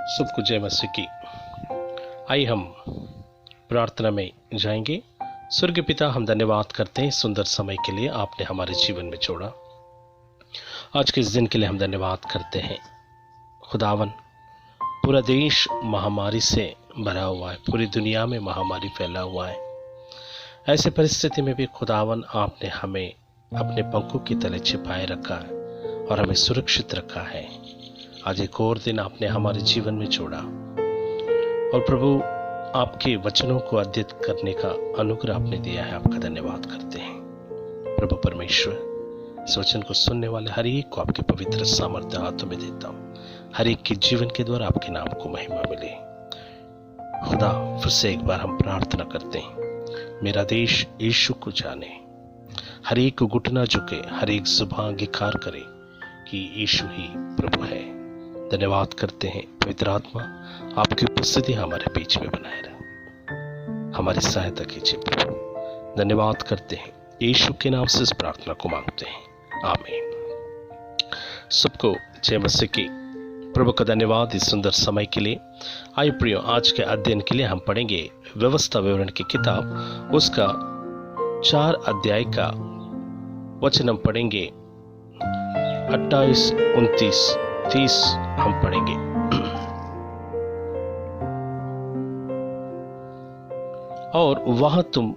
सबको जय मसीह की। आइए हम प्रार्थना में जाएंगे। स्वर्गीय पिता, हम धन्यवाद करते हैं सुंदर समय के लिए आपने हमारे जीवन में छोड़ा। आज के इस दिन के लिए हम धन्यवाद करते हैं। खुदावन, पूरा देश महामारी से भरा हुआ है, पूरी दुनिया में महामारी फैला हुआ है। ऐसे परिस्थिति में भी खुदावन आपने हमें अपने पंखों की तले छिपाए रखा है और हमें सुरक्षित रखा है। आज एक और दिन आपने हमारे जीवन में छोड़ा और प्रभु आपके वचनों को अध्ययन करने का अनुग्रह आपने दिया है। आपका धन्यवाद करते हैं प्रभु परमेश्वर। इस वचन को सुनने वाले हर एक को आपके पवित्र सामर्थ्य हाथों में देता हूँ। हर एक के जीवन के द्वारा आपके नाम को महिमा मिले। खुदा, फिर से एक बार हम प्रार्थना करते हैं, मेरा देश यीशु को जाने, हर एक को घुटना झुके, हर एक जुबान अंगीकार करे कि यीशु ही प्रभु है। धन्यवाद करते हैं पवित्र आत्मा, आपकी उपस्थिति हमारे बीच में बनाए रहे, हमारी सहायता कीजिए प्रभु। धन्यवाद करते हैं, यीशु के नाम से इस प्रार्थना को मांगते हैं, आमीन। सबको जय मसीह की। प्रभु का धन्यवाद इस सुंदर समय के लिए। आइए प्रियो, आज के अध्ययन के लिए हम पढ़ेंगे व्यवस्था विवरण की किताब, उसका 4 अध्याय का वचन हम पढ़ेंगे। 28, 29, 30 हम पढ़ेंगे। और वहां तुम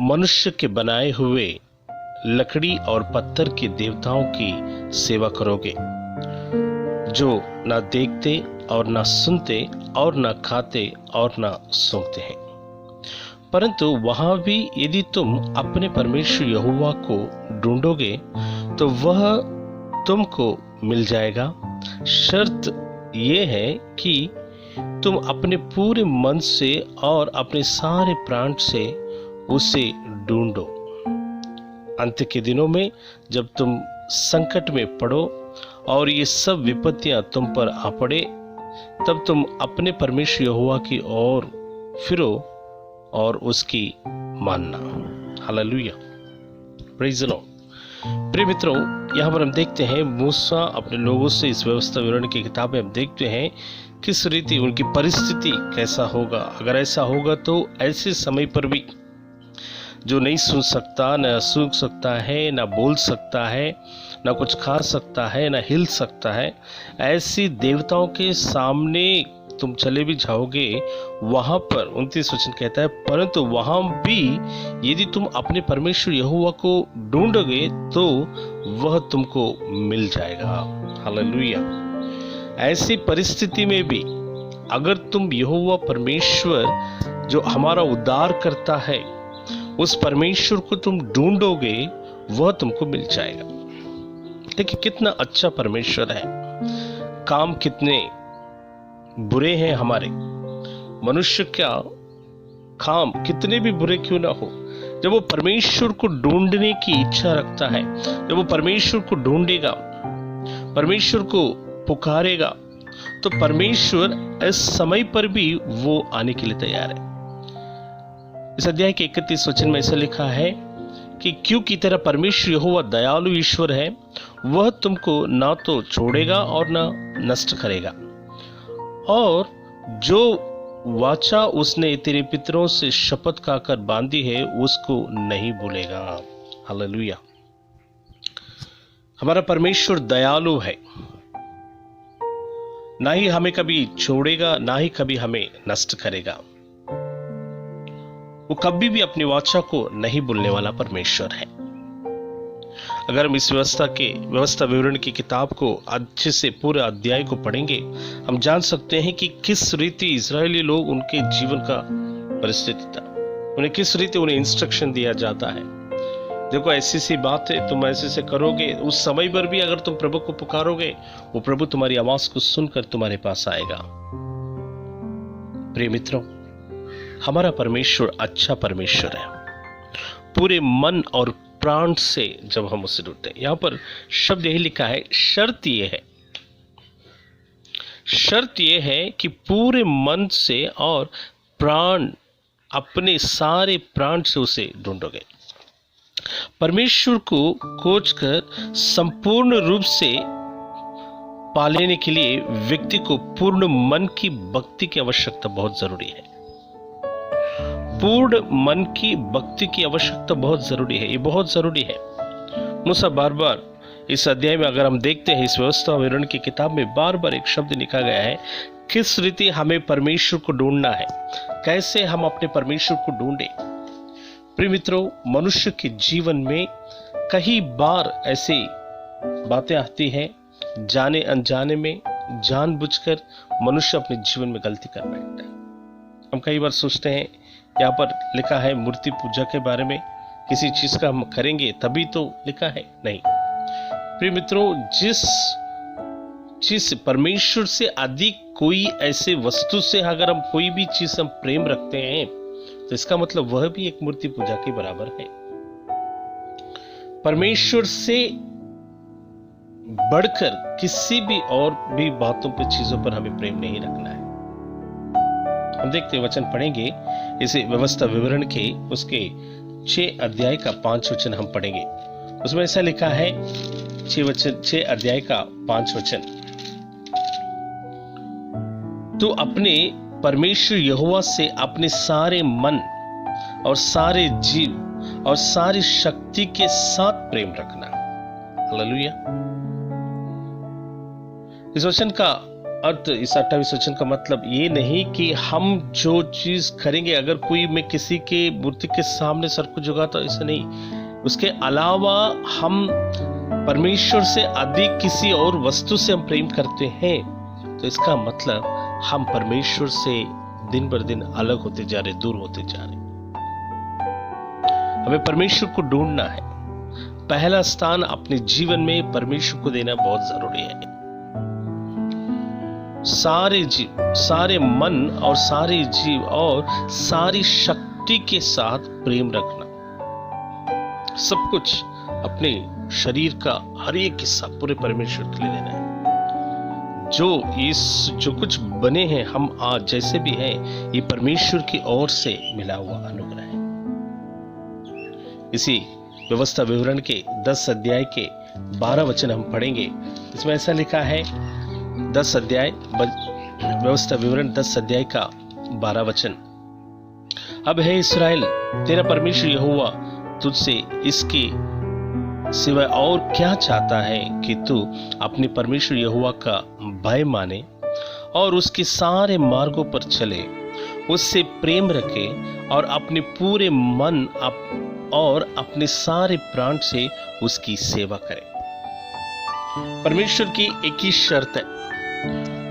मनुष्य के बनाए हुए लकड़ी और पत्थर के देवताओं की सेवा करोगे, जो ना देखते और ना सुनते और ना खाते और ना सूंघते हैं। परंतु वहां भी यदि तुम अपने परमेश्वर यहोवा को ढूंढोगे तो वह तुमको मिल जाएगा। शर्त यह है कि तुम अपने पूरे मन से और अपने सारे प्राण से उसे ढूंढो। अंत के दिनों में जब तुम संकट में पड़ो और ये सब विपत्तियां तुम पर आ पड़े, तब तुम अपने परमेश्वर यहोवा की ओर फिरो और उसकी मानना। Hallelujah, praise the Lord. प्रिय मित्रों, यहाँ पर हम देखते हैं मूसा अपने लोगों से इस व्यवस्था विवरण की किताब में हम देखते हैं किस रीति उनकी परिस्थिति कैसा होगा। अगर ऐसा होगा तो ऐसे समय पर भी जो नहीं सुन सकता, न सूंघ सकता है, न बोल सकता है, न कुछ खा सकता है, न हिल सकता है, ऐसी देवताओं के सामने तुम चले भी जाओगे, वहां पर 29 वचन कहता है, परंतु वहां भी यदि तुम अपने परमेश्वर यहोवा को ढूंढोगे तो वह तुमको मिल जाएगा। हालेलुया। ऐसी परिस्थिति में भी अगर तुम यहोवा परमेश्वर जो हमारा उद्धार करता है, उस परमेश्वर को तुम ढूंढोगे, वह तुमको मिल जाएगा। देखिए कितना अच्छा परमेश्वर है। काम कितने बुरे हैं हमारे, मनुष्य का काम कितने भी बुरे क्यों ना हो, जब वो परमेश्वर को ढूंढने की इच्छा रखता है, जब वो परमेश्वर को ढूंढेगा, परमेश्वर को पुकारेगा, तो परमेश्वर इस समय पर भी वो आने के लिए तैयार है। इस अध्याय के 31 वचन में ऐसा लिखा है कि क्योंकि तेरा परमेश्वर यहोवा दयालु ईश्वर है, वह तुमको ना तो छोड़ेगा और ना नष्ट करेगा, और जो वाचा उसने तेरे पितरों से शपथ खाकर बांधी है उसको नहीं भूलेगा। हालेलुया। हमारा परमेश्वर दयालु है, ना ही हमें कभी छोड़ेगा, ना ही कभी हमें नष्ट करेगा। वो कभी भी अपनी वाचा को नहीं भूलने वाला परमेश्वर है। अगर हम इस व्यवस्था विवरण की किताब को अच्छे से पूरे अध्याय को पढ़ेंगे, हम जान सकते हैं कि किस रीति इजरायली लोग, उनके जीवन का परिस्थिति था, उन्हें किस रीति उन्हें इंस्ट्रक्शन दिया जाता है। देखो ऐसी सी बात है, तुम ऐसे से करोगे, उस समय पर भी अगर तुम प्रभु को पुकारोगे, वो प्रभु तुम्हारी आवाज को सुनकर तुम्हारे पास आएगा। प्रिय मित्रों, हमारा परमेश्वर अच्छा परमेश्वर है। पूरे मन और प्राण से जब हम उसे ढूंढते हैं, यहां पर शब्द यही लिखा है, शर्त यह है कि पूरे मन से और प्राण, अपने सारे प्राण से उसे ढूंढोगे। परमेश्वर को खोजकर संपूर्ण रूप से पा लेने के लिए व्यक्ति को पूर्ण मन की भक्ति की आवश्यकता बहुत जरूरी है। पूर्ण मन की भक्ति की आवश्यकता बहुत जरूरी है, ये बहुत जरूरी है। मूसा बार बार इस अध्याय में अगर हम देखते हैं, इस व्यवस्था विवरण की किताब में बार बार एक शब्द लिखा गया है, किस रीति हमें परमेश्वर को ढूंढना है, कैसे हम अपने परमेश्वर को ढूंढे। प्रिय मित्रों, मनुष्य के जीवन में कई बार ऐसी बातें आती हैं, जाने अनजाने में जानबूझकर मनुष्य अपने जीवन में गलती कर बैठता है। हम कई बार सोचते हैं, यहाँ पर लिखा है मूर्ति पूजा के बारे में, किसी चीज का हम करेंगे तभी तो लिखा है, नहीं। प्रिय मित्रों, जिस चीज परमेश्वर से अधिक कोई ऐसे वस्तु से अगर हम कोई भी चीज हम प्रेम रखते हैं तो इसका मतलब वह भी एक मूर्ति पूजा के बराबर है। परमेश्वर से बढ़कर किसी भी और भी बातों पे, चीजों पर हमें प्रेम नहीं रखना है। हम देखते वचन पढ़ेंगे, इसे व्यवस्था विवरण के उसके 6 अध्याय का 5 वचन हम पढ़ेंगे। उसमें ऐसा लिखा है, 6 अध्याय का 5 वचन, तो अपने परमेश्वर यहोवा से अपने सारे मन और सारे जीव और सारी शक्ति के साथ प्रेम रखना। हालेलुया। इस वचन का अर्थ, इस 28 वचन का मतलब ये नहीं कि हम जो चीज करेंगे, अगर कोई मैं किसी के मूर्ति के सामने सर को झुकाता, ऐसा नहीं। उसके अलावा हम परमेश्वर से अधिक किसी और वस्तु से हम प्रेम करते हैं तो इसका मतलब हम परमेश्वर से दिन बर दिन अलग होते जा रहे, दूर होते जा रहे। हमें परमेश्वर को ढूंढना है। पहला स्थान अपने जीवन में परमेश्वर को देना बहुत जरूरी है। सारे जीव, सारे मन और सारे जीव और सारी शक्ति के साथ प्रेम रखना। सब कुछ, अपने शरीर का हर एक हिस्सा पूरे परमेश्वर के लिए देना है। जो कुछ बने हैं हम आज जैसे भी हैं, ये परमेश्वर की ओर से मिला हुआ अनुग्रह है। इसी व्यवस्था विवरण के 10 अध्याय के 12 वचन हम पढ़ेंगे। इसमें ऐसा लिखा है, 10 अध्याय व्यवस्था विवरण 10 अध्याय का 12 वचन, अब है इस्राएल, तेरा परमेश्वर यहोवा तुझसे इसके सिवाय और क्या चाहता है कि तू अपने परमेश्वर यहोवा का भय माने और उसके सारे मार्गों पर चले, उससे प्रेम रखे और अपने पूरे मन और अपने सारे प्राण से उसकी सेवा करे। परमेश्वर की एक ही शर्त है,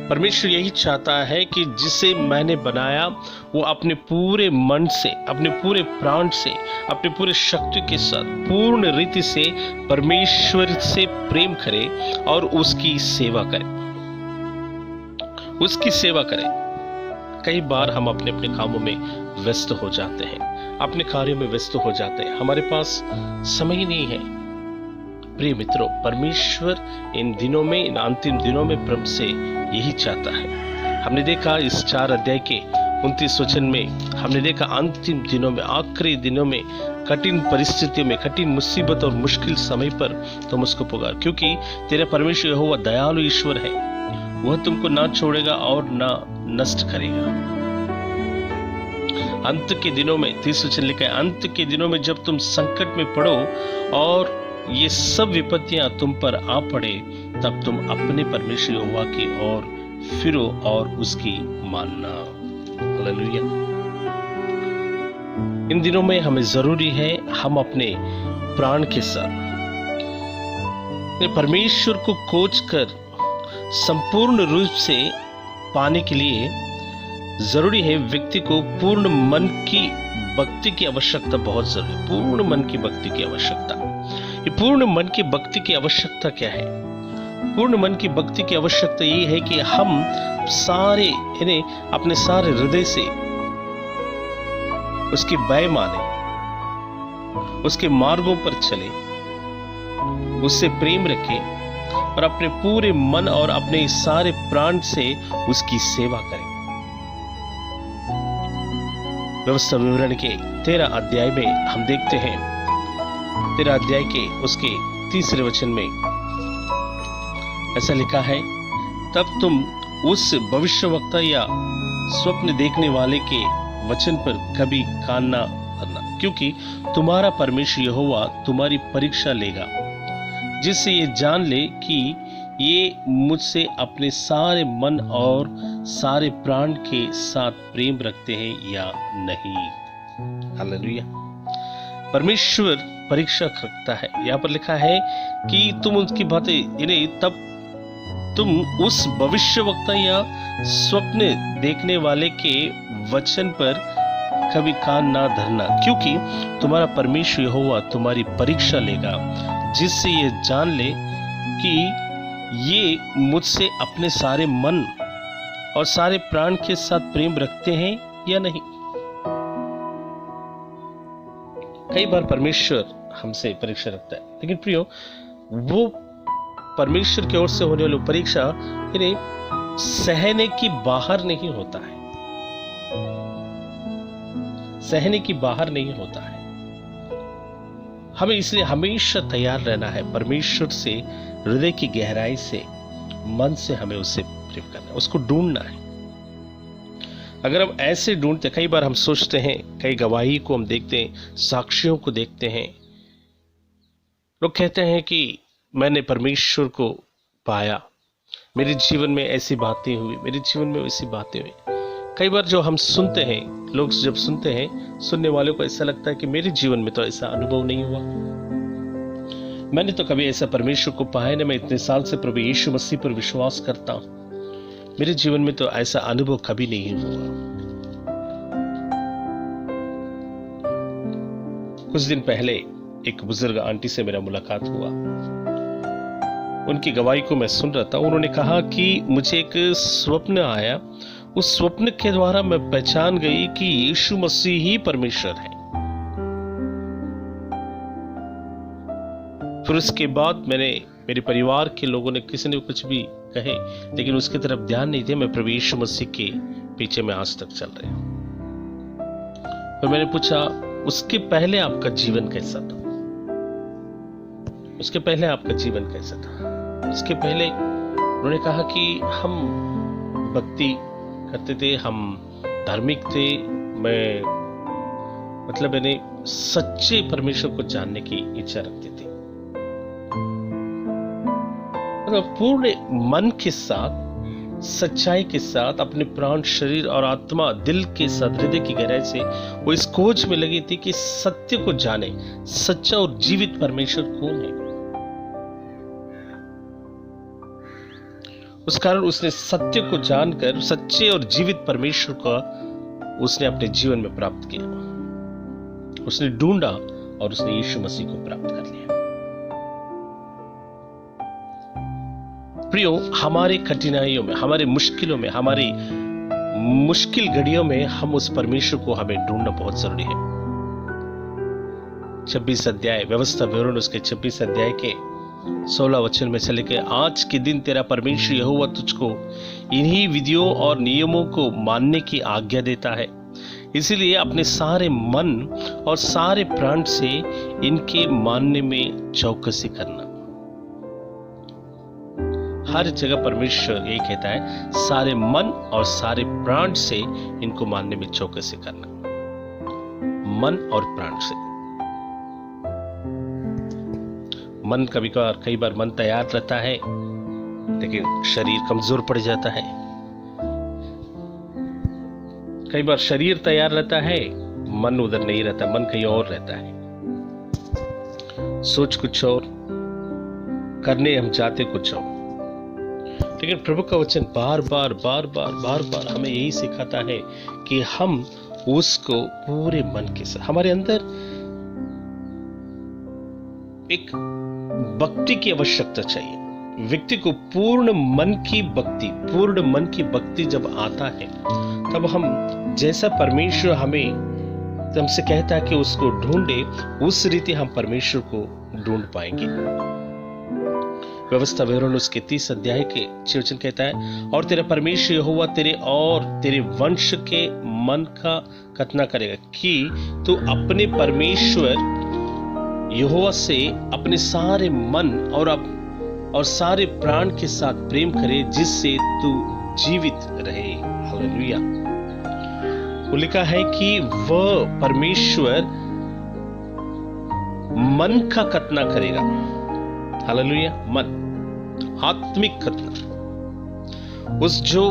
परमेश्वर यही चाहता है कि जिसे मैंने बनाया वो अपने पूरे मन से, अपने पूरे प्राण से, अपने पूरे शक्ति के साथ पूर्ण रीति से परमेश्वर से प्रेम करे और उसकी सेवा करे, उसकी सेवा करे। कई बार हम अपने अपने कामों में व्यस्त हो जाते हैं, अपने कार्यों में व्यस्त हो जाते हैं, हमारे पास समय ही नहीं है। प्रिय मित्रों, परमेश्वर इन दिनों में, इन अंतिम दिनों में प्रभु से यही चाहता है। हमने देखा इस 4 अध्याय के 29 वचन में, हमने देखा अंतिम दिनों में, आखिरी दिनों में, कठिन परिस्थितियों में, कठिन मुसीबत और मुश्किल समय पर तुम उसको पुकार, क्योंकि तेरा परमेश्वर यहोवा दयालु ईश्वर है, वह तुमको ना छोड़ेगा और ना नष्ट करेगा। अंत के दिनों में, 30 वचन लिखा है, अंत के दिनों में जब तुम संकट में पड़ो और ये सब विपत्तियां तुम पर आ पड़े, तब तुम अपने परमेश्वर यहोवा की ओर फिरो और उसकी मानना। हालेलुया। इन दिनों में हमें जरूरी है हम अपने प्राण के साथ परमेश्वर को खोज कर संपूर्ण रूप से पाने के लिए जरूरी है व्यक्ति को पूर्ण मन की भक्ति की आवश्यकता बहुत जरूरी है। पूर्ण मन की भक्ति की आवश्यकता, ये पूर्ण मन की भक्ति की आवश्यकता क्या है? पूर्ण मन की भक्ति की आवश्यकता ये है कि हम सारे, यानी अपने सारे हृदय से उसकी भय माने, उसके मार्गों पर चले, उससे प्रेम रखें और अपने पूरे मन और अपने सारे प्राण से उसकी सेवा करें। व्यवस्था विवरण के 13 अध्याय में हम देखते हैं, 13 अध्याय के उसके 3 वचन में ऐसा लिखा है, तब तुम उस भविष्यवक्ता या स्वप्न देखने वाले के वचन पर कभी कान ना भरना, क्योंकि तुम्हारा परमेश्वर यहोवा तुम्हारी परीक्षा लेगा, जिससे ये जान ले कि ये मुझसे अपने सारे मन और सारे प्राण के साथ प्रेम रखते हैं या नहीं। हालेलुया। परमेश्वर परीक्षा रखता है। यहाँ पर लिखा है कि तुम उनकी बातें इन्हें तब तुम उस भविष्यवक्ता या स्वप्न देखने वाले के वचन पर कभी कान ना धरना, क्योंकि तुम्हारा परमेश्वर यहोवा तुम्हारी परीक्षा लेगा, जिससे ये जान ले कि ये मुझसे अपने सारे मन और सारे प्राण के साथ प्रेम रखते हैं या नहीं। कई बार परमेश्वर हमसे परीक्षा रखता है, लेकिन प्रियो, वो परमेश्वर की ओर से होने वाली परीक्षा इन्हें सहने की बाहर नहीं होता है, सहने की बाहर नहीं होता है। हमें इसलिए हमेशा तैयार रहना है, परमेश्वर से हृदय की गहराई से, मन से हमें उससे प्रेम करना है, उसको ढूंढना है। अगर हम ऐसे ढूंढते, कई बार हम सोचते हैं, कई गवाही को हम देखते हैं, साक्षियों को देखते हैं, लोग कहते हैं कि मैंने परमेश्वर को पाया, मेरे जीवन में ऐसी बातें हुई, मेरे जीवन में वैसी बातें हुई। कई बार जो हम सुनते हैं, लोग जब सुनते हैं, सुनने वालों को ऐसा लगता है कि मेरे जीवन में तो ऐसा अनुभव नहीं हुआ, मैंने तो कभी ऐसा परमेश्वर को पाया नहीं, मैं इतने साल से प्रभु यीशु मसीह पर विश्वास करता हूं, मेरे जीवन में तो ऐसा अनुभव कभी नहीं हुआ। कुछ दिन पहले एक बुजुर्ग आंटी से मेरा मुलाकात हुआ, उनकी गवाही को मैं सुन रहा था। उन्होंने कहा कि मुझे एक स्वप्न आया, उस स्वप्न के द्वारा मैं पहचान गई कि यीशु मसीह ही परमेश्वर है। फिर उसके बाद मेरे परिवार के लोगों ने, किसी ने कुछ भी कहे, लेकिन उसकी तरफ ध्यान नहीं दिया। मैं प्रभु यीशु मसीह के पीछे मैं आज तक चल रहा हूं। फिर मैंने पूछा, उसके पहले आपका जीवन कैसा था? उसके पहले आपका जीवन कैसा था? उसके पहले उन्होंने कहा कि हम भक्ति करते थे, हम धार्मिक थे, मैं मतलब मैंने सच्चे परमेश्वर को जानने की इच्छा रखती थी, मतलब पूर्ण मन के साथ, सच्चाई के साथ, अपने प्राण, शरीर और आत्मा, दिल के साथ, हृदय की गहराई से वो इस खोज में लगी थी कि सत्य को जाने, सच्चा और जीवित परमेश्वर कौन है। उस कारण उसने सत्य को जानकर सच्चे और जीवित परमेश्वर का उसने अपने जीवन में प्राप्त किया। उसने ढूंढा और उसने यीशु मसीह को प्राप्त कर लिया। प्रियो, हमारे कठिनाइयों में, हमारे मुश्किलों में, हमारी मुश्किल घड़ियों में हम उस परमेश्वर को हमें ढूंढना बहुत जरूरी है। 26 अध्याय व्यवस्था विवरण, उसके 26 अध्याय के 16 वचन में से लेकर, आज के दिन तेरा परमेश्वर यहोवा तुझको इन्हीं विधियों और नियमों को मानने की आज्ञा देता है, इसीलिए अपने सारे मन और सारे प्राण से इनके मानने में चौकसी करना। हर जगह परमेश्वर यही कहता है, सारे मन और सारे प्राण से इनको मानने में चौकसी करना। मन और प्राण से। मन कई बार मन तैयार रहता है, लेकिन शरीर कमजोर पड़ जाता है। कई बार शरीर तैयार रहता है, मन उधर नहीं रहता, मन कहीं और रहता है, सोच कुछ और, करने हम चाहते कुछ और। लेकिन प्रभु का वचन बार बार हमें यही सिखाता है कि हम उसको पूरे मन के साथ, हमारे अंदर एक भक्ति की आवश्यकता चाहिए। व्यक्ति को पूर्ण मन की भक्ति जब आता है, तब हम जैसा परमेश्वर हमसे कहता है कि उसको ढूंढे, उस रीति हम परमेश्वर को ढूंढ पाएंगे। व्यवस्था विवरण उसके 30 अध्याय के 6 वचन कहता है, और तेरा परमेश्वर यहोवा तेरे और तेरे वंश के मन का कथना करेगा कि तू अपने परमेश्वर यहोवा से अपने सारे मन और और सारे प्राण के साथ प्रेम करे, जिससे तू जीवित रहे। हालेलुया। वो लिखा है कि वह परमेश्वर मन का खतना करेगा। हालेलुया। मन, आत्मिक खतना, उस जो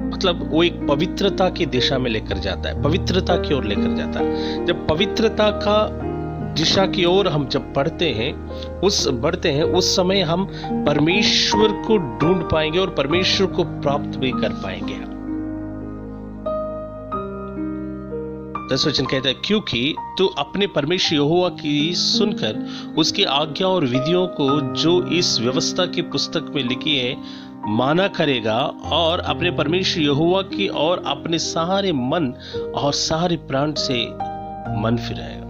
मतलब वो एक पवित्रता की दिशा में लेकर जाता है, पवित्रता की ओर लेकर जाता है। जब पवित्रता का दिशा की ओर हम जब बढ़ते हैं, उस समय हम परमेश्वर को ढूंढ पाएंगे और परमेश्वर को प्राप्त भी कर पाएंगे। 10 वचन कहता है, क्योंकि तू अपने परमेश्वर यहोवा की सुनकर उसकी आज्ञा और विधियों को जो इस व्यवस्था की पुस्तक में लिखी है माना करेगा, और अपने परमेश्वर यहोवा की और अपने सारे मन और सारे प्राण से मन फिराएगा।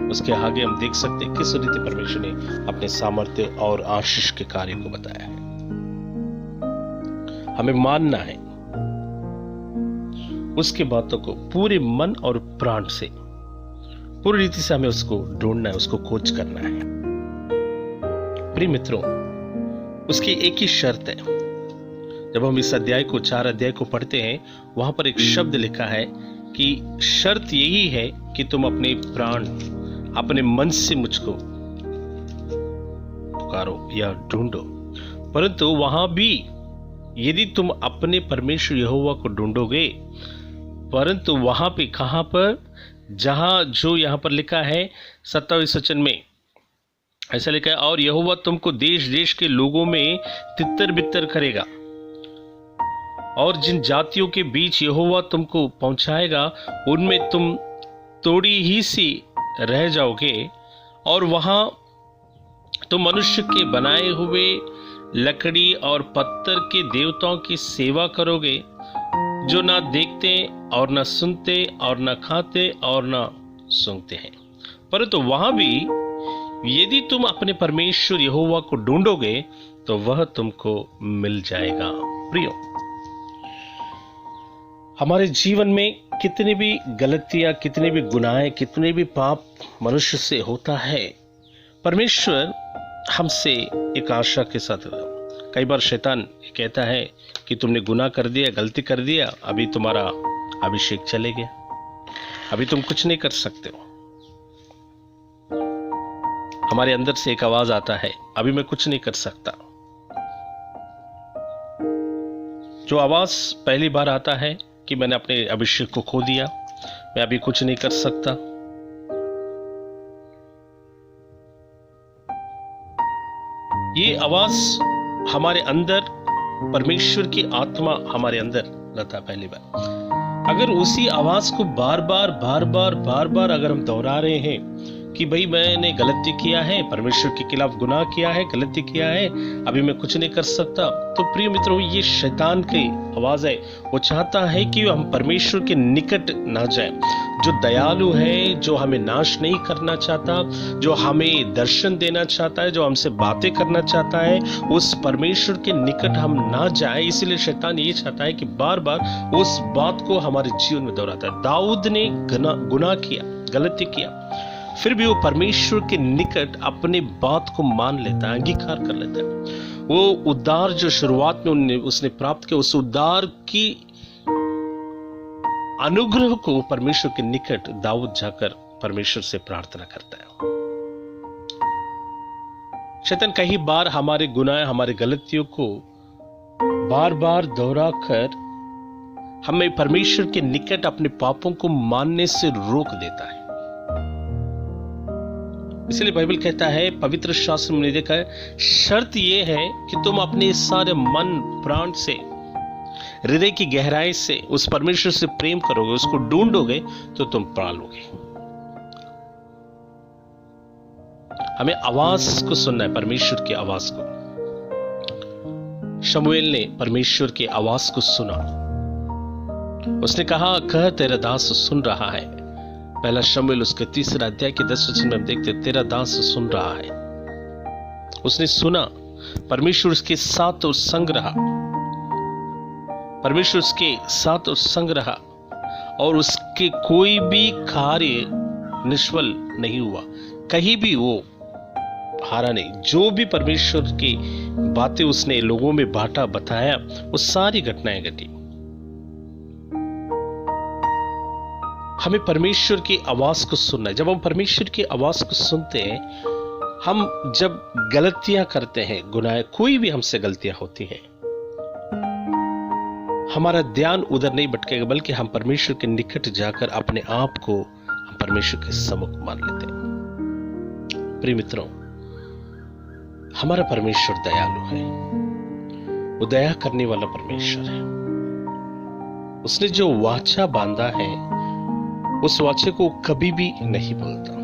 उसके आगे हम देख सकते हैं किस रीति परमेश्वर ने अपने सामर्थ्य और आशीष के कार्य को बताया है। हमें मानना है, उसके बातों को पूरे मन और प्राण से, पूरी रीति से हमें उसको ढूंढना है, उसको खोज करना है। प्रिय मित्रों, उसकी एक ही शर्त है। जब हम इस अध्याय को 4 अध्याय को पढ़ते हैं, वहां पर एक शब्द लिखा है कि शर्त यही है कि तुम अपने प्राण, अपने मन से मुझको पुकारो या ढूंढो। परंतु वहां भी यदि तुम अपने परमेश्वर यहोवा को ढूंढोगे, परंतु वहां पे कहां पर, जहां जो यहां पर लिखा है 27 वचन में ऐसा लिखा है, और यहोवा तुमको देश देश के लोगों में तितर बितर करेगा, और जिन जातियों के बीच यहोवा तुमको पहुंचाएगा उनमें तुम थोड़ी ही सी रह जाओगे, और वहां तुम मनुष्य के बनाए हुए लकड़ी और पत्थर के देवताओं की सेवा करोगे, जो ना देखते और ना सुनते और ना खाते और ना सूंघते हैं। परंतु वहां भी यदि तुम अपने परमेश्वर यहोवा को ढूंढोगे तो वह तुमको मिल जाएगा। प्रियो, हमारे जीवन में कितनी भी गलतियां, कितने भी गुनाहें, कितने भी पाप मनुष्य से होता है, परमेश्वर हमसे एक आशा के साथ, कई बार शैतान कहता है कि तुमने गुनाह कर दिया, गलती कर दिया, अभी तुम्हारा अभिषेक चले गया, अभी तुम कुछ नहीं कर सकते हो। हमारे अंदर से एक आवाज आता है, अभी मैं कुछ नहीं कर सकता। जो आवाज पहली बार आता है कि मैंने अपने अभिषेक को खो दिया, मैं अभी कुछ नहीं कर सकता, ये आवाज हमारे अंदर, परमेश्वर की आत्मा हमारे अंदर रहता पहली बार। अगर उसी आवाज को बार बार अगर हम दोहरा रहे हैं कि भाई मैंने गलती किया है, परमेश्वर के खिलाफ गुनाह किया है, गलती किया है, अभी मैं कुछ नहीं कर सकता, तो प्रिय मित्रों, ये शैतान की आवाज है। वो चाहता है कि हम परमेश्वर के निकट ना जाएं, जो दयालु है, जो हमें नाश नहीं करना चाहता, जो हमें दर्शन देना चाहता है, जो हमसे बातें करना चाहता है, उस परमेश्वर के निकट हम ना जाएं। इसलिए शैतान ये चाहता है कि बार बार उस बात को हमारे जीवन में दोहराता है। दाऊद ने गुनाह किया, गलती किया, फिर भी वो परमेश्वर के निकट अपने बात को मान लेता है, अंगीकार कर लेता है। वो उद्धार जो शुरुआत में उसने प्राप्त किया, उस उद्धार की अनुग्रह को परमेश्वर के निकट दाऊद जाकर परमेश्वर से प्रार्थना करता है। शैतान कई बार हमारे गुनाह, हमारे गलतियों को बार बार दोहरा कर हमें परमेश्वर के निकट अपने पापों को मानने से रोक देता है। इसलिए बाइबल कहता है, पवित्र शास्त्र में देखा है, शर्त यह है कि तुम अपने सारे मन प्राण से, हृदय की गहराई से उस परमेश्वर से प्रेम करोगे, उसको ढूंढोगे तो तुम पालोगे। हमें आवाज को सुनना है, परमेश्वर की आवाज को। शमूएल ने परमेश्वर की आवाज को सुना, उसने कहा, कह तेरा दास सुन रहा है। पहला शमूएल उसके 3 अध्याय के 10 वचन में हम देखते, तेरा दास सुन रहा है। उसने सुना, परमेश्वर उसके साथ और संग रहा, परमेश्वर उसके साथ और संग रहा, और उसके कोई भी कार्य निष्फल नहीं हुआ। कहीं भी वो हारा नहीं। जो भी परमेश्वर की बातें उसने लोगों में बांटा, बताया, वो सारी घटनाएं घटी। हमें परमेश्वर की आवाज को सुनना है। जब हम परमेश्वर की आवाज को सुनते हैं, हम जब गलतियां करते हैं, गुनाह, कोई भी हमसे गलतियां होती हैं, हमारा ध्यान उधर नहीं भटकेगा, बल्कि हम परमेश्वर के निकट जाकर अपने आप को हम परमेश्वर के सम्मुख मान लेते हैं। प्रिय मित्रों, हमारा परमेश्वर दयालु है। वो दया करने वाला परमेश्वर है। उसने जो वाचा बांधा है, उस वाचे को कभी भी नहीं भूलता।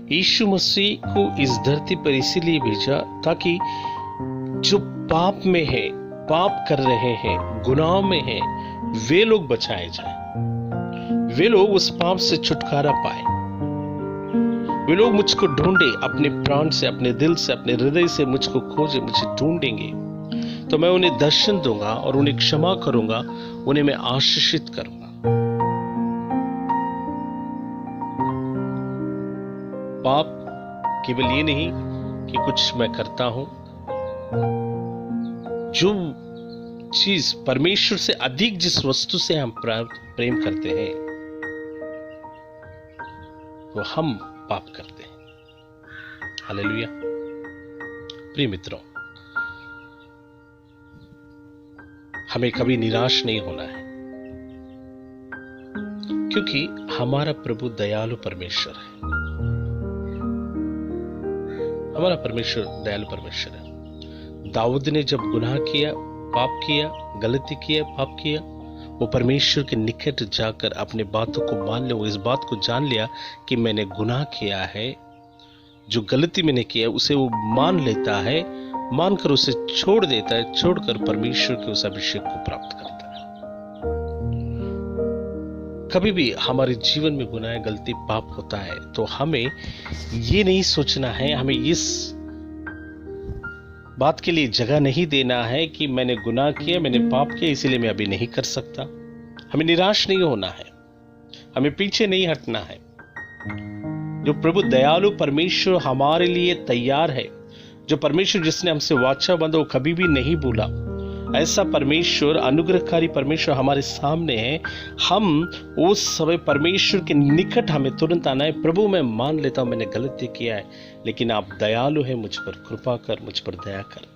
यीशु मसीह को इस धरती पर इसीलिए भेजा ताकि जो पाप में है, पाप कर रहे हैं, गुनाह में हैं, वे लोग बचाए जाएं। वे लोग उस पाप से छुटकारा पाए। वे लोग मुझको ढूंढे, अपने प्राण से, अपने दिल से, अपने हृदय से मुझको खोजे, मुझे ढूंढेंगे तो मैं उन्हें दर्शन दूंगा और उन्हें क्षमा करूंगा, उन्हें मैं आशीषित करूंगा। पाप केवल ये नहीं कि कुछ मैं करता हूं। जो चीज परमेश्वर से अधिक, जिस वस्तु से हम प्रेम करते हैं, वो हम पाप करते हैं। हालेलुया। प्रिय मित्रों, हमें कभी निराश नहीं होना है, क्योंकि हमारा प्रभु दयालु परमेश्वर है। हमारा परमेश्वर दयालु परमेश्वर है। दाऊद ने जब गुनाह किया, पाप किया, गलती किया, पाप किया, वो परमेश्वर के निकट जाकर अपने बातों को मान लिया। वो इस बात को जान लिया कि मैंने गुनाह किया है, जो गलती मैंने किया उसे वो मान लेता है, मानकर उसे छोड़ देता है, छोड़कर परमेश्वर के उस अभिषेक को प्राप्त करता है। कभी भी हमारे जीवन में गुनाह, गलती, पाप होता है तो हमें ये नहीं सोचना है, हमें इस बात के लिए जगह नहीं देना है कि मैंने गुनाह किया, मैंने पाप किया, इसीलिए मैं अभी नहीं कर सकता। हमें निराश नहीं होना है, हमें पीछे नहीं हटना है। जो प्रभु दयालु परमेश्वर हमारे लिए तैयार है, जो परमेश्वर जिसने हमसे वाचा बांधा, वो कभी भी नहीं भूला। ऐसा परमेश्वर, अनुग्रहकारी परमेश्वर हमारे सामने है। हम उस समय परमेश्वर के निकट हमें तुरंत आना है। प्रभु, मैं मान लेता हूं मैंने गलती किया है, लेकिन आप दयालु है, मुझ पर कृपा कर, मुझ पर दया कर।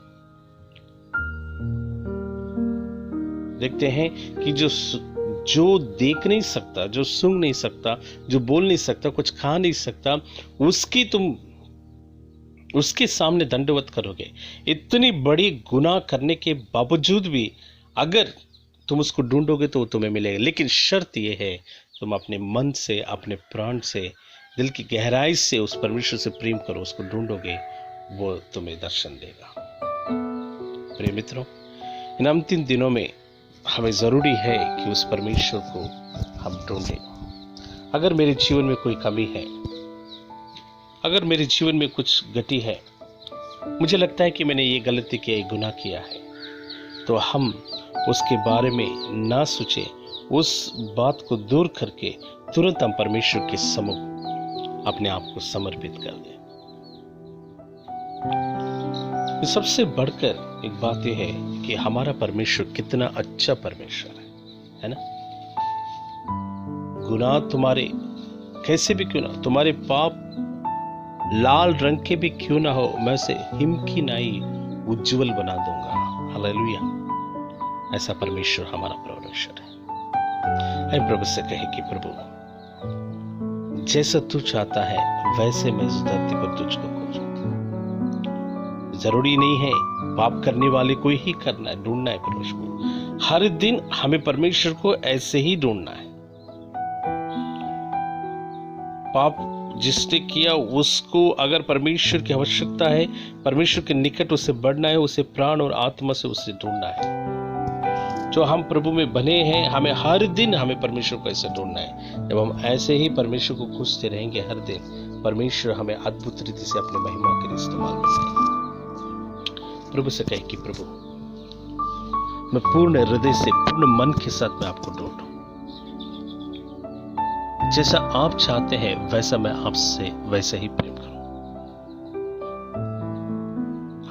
देखते हैं कि जो देख नहीं सकता, जो सुन नहीं सकता, जो बोल नहीं सकता, कुछ खा नहीं सकता, उसके सामने दंडवत करोगे। इतनी बड़ी गुनाह करने के बावजूद भी अगर तुम उसको ढूंढोगे तो वो तुम्हें मिलेगा, लेकिन शर्त यह है तुम अपने मन से, अपने प्राण से, दिल की गहराई से उस परमेश्वर से प्रेम करो, उसको ढूंढोगे, वो तुम्हें दर्शन देगा। प्रिय मित्रों, इन अंतिम दिनों में हमें जरूरी है कि उस परमेश्वर को हम ढूंढें। अगर मेरे जीवन में कोई कमी है, अगर मेरे जीवन में कुछ गति है, मुझे लगता है कि मैंने ये गलती किया, ये गुनाह किया है, तो हम उसके बारे में ना सोचें, उस बात को दूर करके तुरंत हम परमेश्वर के सम्मुख अपने आप को समर्पित कर दें। सबसे बढ़कर एक बात यह है कि हमारा परमेश्वर कितना अच्छा परमेश्वर है ना। गुनाह तुम्हारे कैसे भी क्यों ना, तुम्हारे पाप लाल रंग के भी क्यों ना हो, मैं उसे हिम की नाई उज्जवल बना दूंगा। हालेलुया। ऐसा परमेश्वर हमारा परमेश्वर है। हम प्रभु से कहे कि प्रभु, जैसा तू चाहता है वैसे मैं इस धरती पर तुझको खोजूं। जरूरी नहीं है पाप करने वाले को ही करना है, ढूंढना है परमेश्वर को। हर दिन हमें परमेश्वर को ऐसे ही ढूंढना है। पाप जिसने किया उसको अगर परमेश्वर की आवश्यकता है, परमेश्वर के निकट उसे बढ़ना है, उसे प्राण और आत्मा से उसे ढूंढना है। जो हम प्रभु में बने हैं, हमें हर दिन हमें परमेश्वर को ऐसे ढूंढना है। जब हम ऐसे ही परमेश्वर को खोजते रहेंगे हर दिन, परमेश्वर हमें अद्भुत रीति से अपने महिमा के लिए इस्तेमाल करेंगे। प्रभु से कहे कि प्रभु, मैं पूर्ण हृदय से, पूर्ण मन के साथ मैं आपको ढूंढूं। जैसा आप चाहते हैं वैसा मैं आपसे वैसा ही प्रेम करूं।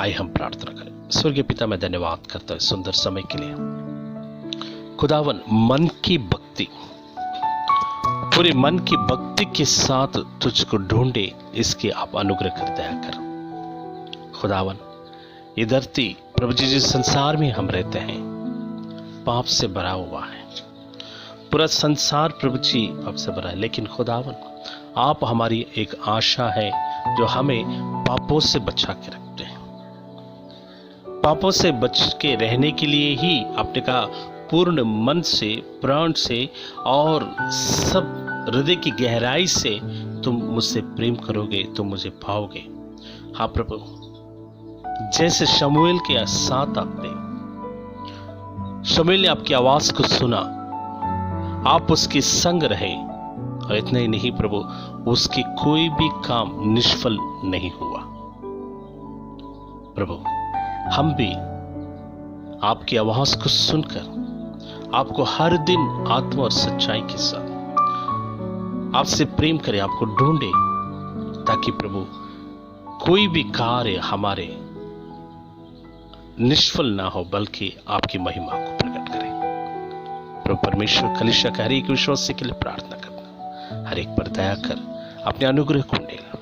आइए हम प्रार्थना करें। स्वर्गीय पिता, मैं धन्यवाद करता हूँ सुंदर समय के लिए। खुदावन, मन की भक्ति, पूरे मन की भक्ति के साथ तुझको ढूंढे, इसकी आप अनुग्रह कर, दया कर। खुदावन, ये धरती प्रभु जी जिस संसार में हम रहते हैं पाप से भरा हुआ है, पूरा संसार प्रभु जी पाप से भरा है, लेकिन खुदावन आप हमारी एक आशा है जो हमें पापों से बचा के रखते हैं। पापों से बच के रहने के लिए ही आपने कहा पूर्ण मन से, प्राण से और सब हृदय की गहराई से तुम मुझसे प्रेम करोगे, तुम मुझे पाओगे। हाँ प्रभु, जैसे शमूएल के साथ आपने, शमूएल ने आपकी आवाज को सुना, आप उसके संग रहे, और इतना ही नहीं प्रभु, उसकी कोई भी काम निष्फल नहीं हुआ। प्रभु, हम भी आपकी आवाज को सुनकर आपको हर दिन आत्मा और सच्चाई के साथ आपसे प्रेम करें, आपको ढूंढे, ताकि प्रभु कोई भी कार्य हमारे निष्फल ना हो, बल्कि आपकी महिमा को प्रकट करें। प्रभु परमेश्वर, कलीसिया का हर एक विश्वासी के लिए प्रार्थना करना, हर एक पर दया कर अपने अनुग्रह को डेला।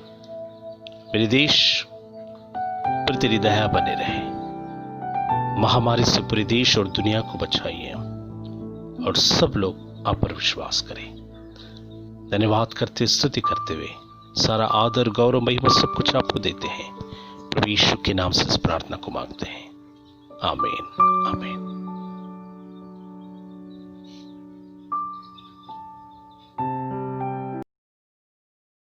मेरे देश पर तेरी दया बने रहे, महामारी से पूरे देश और दुनिया को बचाइए, और सब लोग आप पर विश्वास करें। धन्यवाद करते, स्तुति करते हुए सारा आदर, गौरव, महिमा सब कुछ आपको देते हैं। प्रभु यीशु के नाम से इस प्रार्थना को मांगते हैं। आमीन, आमीन।